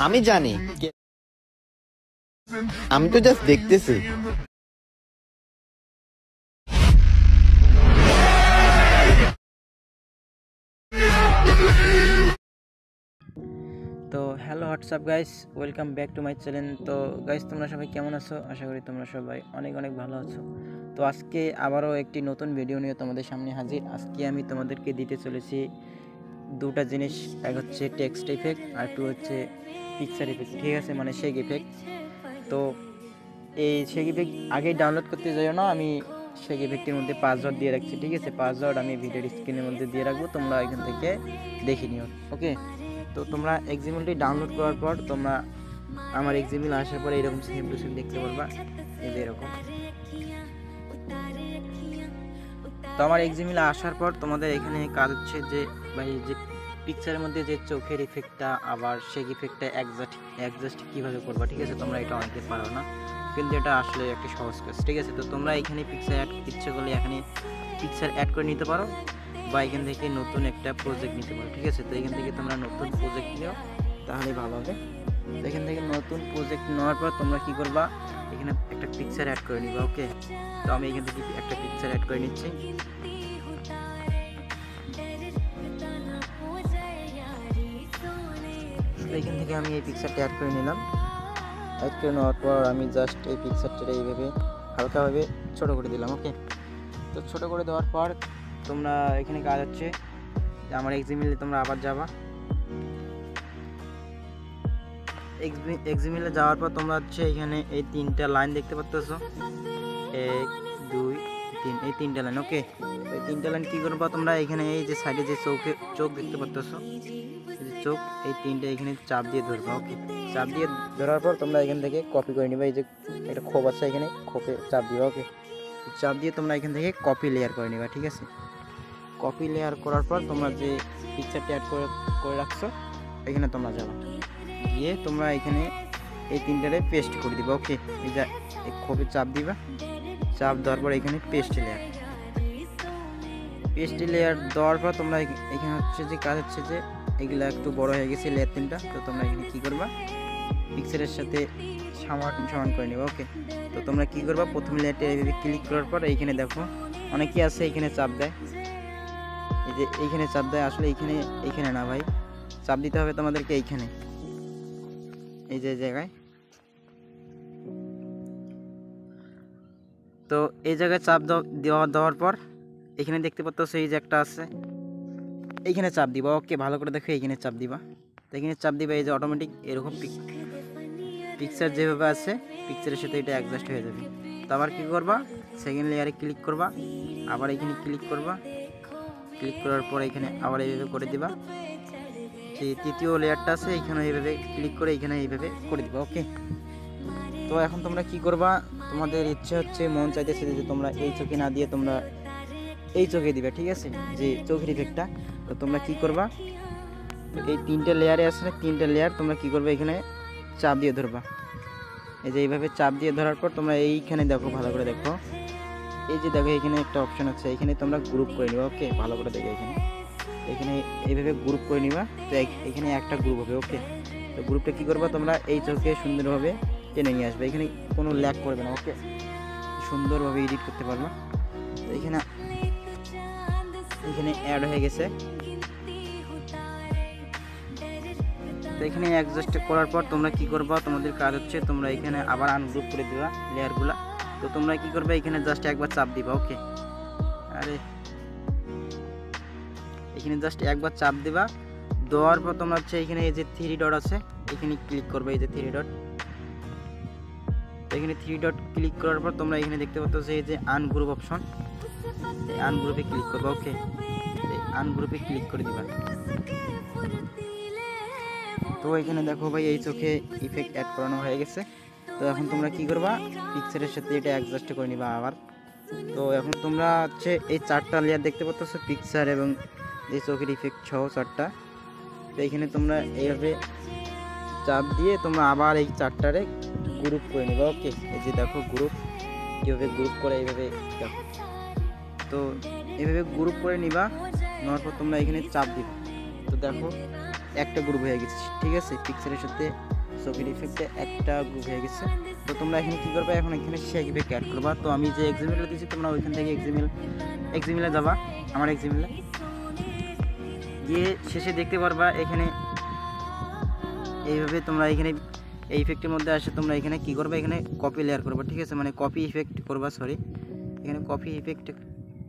আমি জানি, আমি তো জাস্ট দেখতেছি। তো hello WhatsApp guys, welcome back to my channel. তো গাইস, তোমরা সবাই কেমন আছো? আশা করি তোমরা সবাই অনেক অনেক ভালো আছো। তো আজকে আবারও একটি নতুন ভিডিও নিয়ে তোমাদের সামনে হাজির। আজকে আমি তোমাদেরকে দিতে চলেছি দুটা জিনিস, এক হচ্ছে টেক্সট ইফেক্ট আর টু হচ্ছে পিকচার ইফেক্ট। ঠিক আছে, মানে শেক ইফেক্ট। তো এই শেক ইফেক্ট আগেই ডাউনলোড করতে যাই না, আমি শেক ইফেক্টের মধ্যে পাসওয়ার্ড দিয়ে রাখছি। ঠিক আছে, পাসওয়ার্ড আমি ভিডিওর স্ক্রিনের মধ্যে দিয়ে রাখবো, তোমরা এখান থেকে দেখে নিও। ওকে, তো তোমরা এক্সিমিলটি ডাউনলোড করার পর তোমরা আমার এক্সিমিল আসার পরে এরকম সেম টু সেম দেখতে পারবা, এই যে এরকম। তো আমার এক্সিমিল আসার পর তোমাদের এখানে কাজ হচ্ছে যে ভাই, যে পিকচারের মধ্যে যে চোখের ইফেক্টটা আবার শেক ইফেক্টটা অ্যাডজাস্ট কীভাবে করবা। ঠিক আছে, তোমরা এটা অনেকে পারো না, কিন্তু এটা আসলে একটা সহজ কাজ। ঠিক আছে, তো তোমরা এখানে পিকচার অ্যাড ইচ্ছে করলে এখানে পিকচার অ্যাড করে নিতে পারো, বা এখান থেকে নতুন একটা প্রজেক্ট নিতে পারো। ঠিক আছে, তো এখান থেকে তোমরা নতুন প্রজেক্ট নিও, তাহলে ভালো হবে। তো এখান থেকে নতুন প্রজেক্ট নেওয়ার পর তোমরা কি করবা, এখানে একটা পিকচার অ্যাড করে নিবা। ওকে, তো আমি এখান থেকে একটা পিকচার অ্যাড করে নিচ্ছি। এখান থেকে আমি এই পিকচারটা অ্যাড করে নিলাম। অ্যাড করে নেওয়ার পর আমি জাস্ট এই পিকচারটা এইভাবে হালকাভাবে ছোটো করে দিলাম। ওকে, তো ছোটো করে দেওয়ার পর তোমরা এখানে কাজ হচ্ছে আমার এক্সিমিলে তোমরা আবার যাবা। এক্সিমিলে যাওয়ার পর তোমরা হচ্ছে এখানে এই তিনটা লাইন দেখতে পাচ্ছ, 1 2 3, এই তিনটা লাইন। ওকে, এই তিনটা লাইন কী করবা তোমরা, এখানে এই যে সাইডে যে চোখ দেখতে পাচ্ছ, চোখ, এই তিনটা এখানে চাপ দিয়ে ধরবা। ওকে, চাপ দিয়ে ধরার পর তোমরা এখান থেকে কপি করে নিবা। এই যে একটা খোপ আছে, এখানে খোপে চাপ দিবা। ওকে, চাপ দিয়ে তোমরা এখান থেকে কপি লেয়ার করে নিবা। ঠিক আছে, কপি লেয়ার করার পর তোমরা যে পিকচারটা অ্যাড করে রাখছো এখানে তোমরা যাবা, গিয়ে তোমরা এখানে এই তিনটারে পেস্ট করে দিবা। ওকে, এই যে খোপে চাপ দিবা, চাপ দেওয়ার পর এখানে পেস্ট লেয়ার দেওয়ার পর তোমরা এখানে হচ্ছে যে কাজ হচ্ছে যে এগুলো একটু বড় হয়ে গেছে লেয়ার তিনটা, তো তোমরা এখানে কী করবা, পিকচারের সাথে সমান করে নেবা। ওকে, তো তোমরা কী করবা, প্রথম লেয়ারটা এইভাবে ক্লিক করার পর এইখানে দেখো অনেকেই আছে এইখানে চাপ দেয়, এই যে এইখানে চাপ দেয়। আসলে এইখানে না ভাই, চাপ দিতে হবে তোমাদেরকে এইখানে, এই যে জায়গায়। তো এই জায়গায় চাপ দেওয়ার পর এখানে দেখতে পাচ্ছ এই যে একটা আছে, এইখানে চাপ দিবা। ওকে, ভালো করে দেখো, এইখানে চাপ দিবা। তো এখানে চাপ দিবা, এই যে অটোমেটিক এরকম পিকচার যেভাবে আছে পিকচারের সাথে এটা অ্যাডজাস্ট হয়ে যাবে। তো আবার কী করবা, সেকেন্ড লেয়ারে ক্লিক করবা, আবার এখানে ক্লিক করবা, ক্লিক করার পর এখানে আবার এইভাবে করে দিবা। যে তৃতীয় লেয়ারটা আছে এখানে এইভাবে ক্লিক করে এখানে এইভাবে করে দিবা। ওকে, তো এখন তোমরা কি করবা, তোমাদের ইচ্ছে হচ্ছে, মন চাইতেছে যে তোমরা এই চোখে না দিয়ে তোমরা এই চোখে দিবে। ঠিক আছে, যে চোখের ইফেক্টটা। তো তোমরা কি করবা, এই তিনটে লেয়ারে আছে না, তিনটে লেয়ার তোমরা কি করবে, এখানে চাপ দিয়ে ধরবা। এই যে এইভাবে চাপ দিয়ে ধরার পর তোমরা এইখানে দেখো, ভালো করে দেখো, এই যে দেখো এখানে একটা অপশন আছে, এখানে তোমরা গ্রুপ করে নিবা। ওকে, ভালো করে দেখো, এখানে এইভাবে গ্রুপ করে নিবা। তো এখানে একটা গ্রুপ হবে। ওকে, তো গ্রুপটা কী করবা, তোমরা এই চোখে সুন্দরভাবে টেনে নিয়ে আসবে, এখানে কোনো ল্যাগ করবে না। ওকে, সুন্দরভাবে এডিট করতে পারবা। তো এখানে অ্যাড হয়ে গেছে। তো এখানে অ্যাডজাস্ট করার পর তোমরা কি করবা, তোমাদের কাজ হচ্ছে তোমরা এখানে আবার আনগ্রুপ করে দিবা লেয়ারগুলা। তো তোমরা কি করবে, এখানে জাস্ট একবার চাপ দিবা। ওকে, এখানে জাস্ট একবার চাপ দিবা, দেওয়ার পর তোমরা হচ্ছে এখানে এই যে 3 ডট আছে এখানে ক্লিক করবে, এই যে 3 ডট। এখানে 3 ডট ক্লিক করার পর তোমরা এখানে দেখতে পাচ্ছ এই যে আনগ্রুপ অপশন, এই আনগ্রুপে ক্লিক করবে। ওকে, এই আনগ্রুপে ক্লিক করে দিবা। তো এখানে দেখো ভাই, এই চোখে ইফেক্ট অ্যাড করানো হয়ে গেছে। তো এখন তোমরা কি করবা, পিকচারের সাথে এটা অ্যাডজাস্ট করে নিবা আবার। তো এখন তোমরা হচ্ছে এই 4টা লেয়ার দেখতে পাচ্ছ, পিকচার এবং এই চোখের ইফেক্ট সহ 4টা। তো এখানে তোমরা এইভাবে চাপ দিয়ে তোমরা আবার এই 4টারে গ্রুপ করে নিবা। ওকে, এই যে দেখো গ্রুপ কীভাবে গ্রুপ করে, এইভাবে দেখো। তো এইভাবে গ্রুপ করে নিবা, নেওয়ার পর তোমরা এখানে চাপ দিবা। তো দেখো একটা গ্রুপ হয়ে গেছে। ঠিক আছে, পিকচারের সাথে চোখের ইফেক্টে একটা গ্রুপ হয়ে গেছে। তো তোমরা এখানে কী করবে, এখন এখানে শেক ইফেক্ট অ্যাড করবা। তো আমি যে এক্সিমেলটা দিয়েছি তোমরা ওইখান থেকে এক্সিমেলে যাবা, আমার এক্সিমেলে গিয়ে শেষে দেখতে পারবা এখানে এইভাবে তোমরা এখানে এই ইফেক্টের মধ্যে আসে তোমরা এখানে কী করবে, এখানে কপি লেয়ার করবা, ঠিক আছে, মানে কপি ইফেক্ট করবা, সরি এখানে কপি ইফেক্ট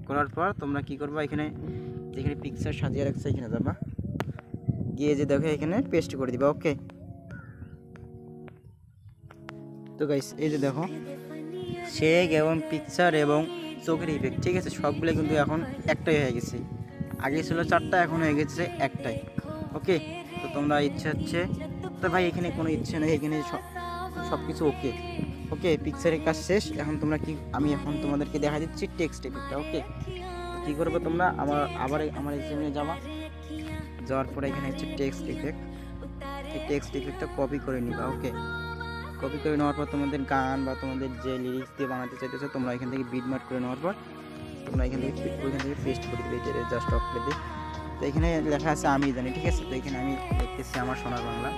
করার পর তোমরা কী করবা, এখানে যেখানে পিকচার সাজিয়ে রাখছে এখানে যাবা, গিয়ে যে দেখো এখানে পেস্ট করে দিবা। ওকে, তো গাইস এই যে দেখো শেক এবং পিকচার এবং চোখের ইফেক্ট, ঠিক আছে, সবগুলো কিন্তু এখন একটাই হয়ে গেছে। আগে ছিল 4টা, এখন হয়ে গেছে একটাই। ওকে, তো তোমরা ইচ্ছে হচ্ছে, তো ভাই এখানে কোনো ইচ্ছে নেই, এখানে সব কিছু ওকে। ওকে, পিকচারের কাজ শেষ। এখন তোমরা কি, আমি এখন তোমাদেরকে দেখা দিচ্ছি টেক্সট ইফেক্টটা। ওকে, কী করবে তোমরা, আমার এক্সামে যাওয়ার পরে এখানে হচ্ছে টেক্সট ইফেক্ট, এই টেক্সট ইফেক্টটা কপি করে নিবা। ওকে, কপি করে নেওয়ার পর তোমাদের গান বা তোমাদের যে লিরিক্স দিয়ে বানাতে চাইতেছো তোমরা এখান থেকে বিট মার্ক করে নেওয়ার পর তোমরা ওইখান থেকে পেস্ট করে দেবে, এটা জাস্ট অফ করে দিই। তো এখানে লেখা আছে আমি জানি, ঠিক আছে, তো এখানে আমি লিখতেছি আমার সোনার বাংলা।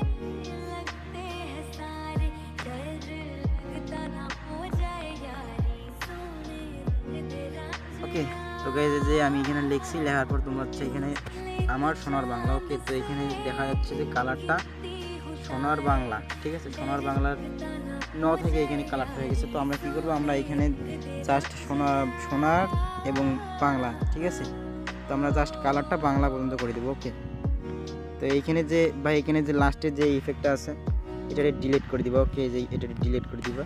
ওকে, তো গাইজ যে আমি এখানে লিখছি, লেখার পর তোমরা হচ্ছে এখানে আমার সোনার বাংলা। ওকে, তো এখানে দেখা যাচ্ছে যে কালারটা সোনার বাংলা, ঠিক আছে, সোনার বাংলার 9 থেকে এখানে কালারটা হয়ে গেছে। তো আমরা কী করবো, আমরা এখানে জাস্ট সোনার এবং বাংলা, ঠিক আছে, তো আমরা জাস্ট কালারটা বাংলা পর্যন্ত করে দেবো। ওকে, তো এইখানে যে বা এখানে যে লাস্টের যে ইফেক্টটা আছে এটা ডিলিট করে দিবা। ওকে, যে এটা ডিলিট করে দিবা,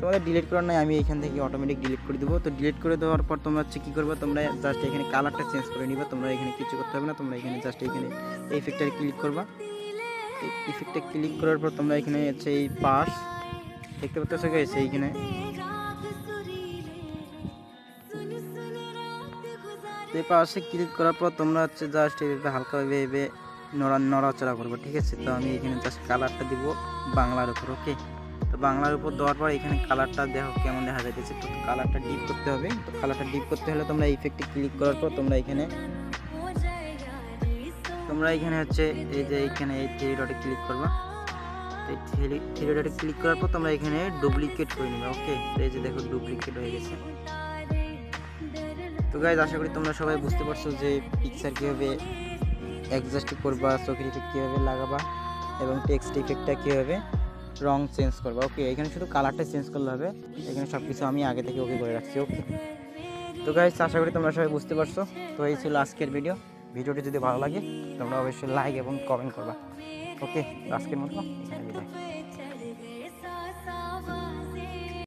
তোমাদের ডিলিট করার নাই, আমি এখান থেকে অটোমেটিক ডিলিট করে দেবো। তো ডিলিট করে দেওয়ার পর তোমরা হচ্ছে কী করবে, তোমরা জাস্ট এখানে কালারটা চেঞ্জ করে নিবা। তোমরা এখানে কিছু করতে হবে না, তোমরা এখানে জাস্ট এখানে এই ইফেক্টটা ক্লিক করবা। এই ইফেক্টটা ক্লিক করার পর তোমরা এখানে হচ্ছে এই পাশ দেখতে পাচ্ছ গাইস, এইখানে এই পাশে ক্লিক করার পর তোমরা হচ্ছে জাস্ট এইভাবে হালকাভাবে এইভাবে নড়াচড়া করবো, ঠিক আছে। তো আমি এখানে জাস্ট কালারটা দিব বাংলার উপর। ওকে, তো বাংলার উপর দেওয়ার পর এখানে কালারটা দেখো কেমন দেখা যাইতেছে। তো কালারটা ডিপ করতে হবে। তো কালারটা ডিপ করতে হলে তোমরা ইফেক্টে ক্লিক করার পর তোমরা এখানে হচ্ছে এই যে এইখানে এই থ্রি ডটে ক্লিক করবা। এই থ্রি ডটে ক্লিক করার পর তোমরা এখানে ডুপ্লিকেট করে নিবা। ওকে, তো এই যে দেখো ডুপ্লিকেট হয়ে গেছে। তো গাইজ আশা করি তোমরা সবাই বুঝতে পারছো যে পিকচার কীভাবে অ্যাডজাস্ট করবা, চোখের ইফেক্ট কীভাবে লাগাবা এবং টেক্সট ইফেক্টটা কীভাবে রং চেঞ্জ করবা। ওকে, এখানে শুধু কালারটা চেঞ্জ করলে হবে, এখানে সব কিছু আমি আগে থেকে ওকে করে রাখছি। ওকে, তো গাইজ আশা করি তোমরা সবাই বুঝতে পারছো। তো এই ছিল আজকের ভিডিওটি যদি ভালো লাগে তোমরা অবশ্যই লাইক এবং কমেন্ট করবা। ওকে, আজকের মতো এখানে বিদায়।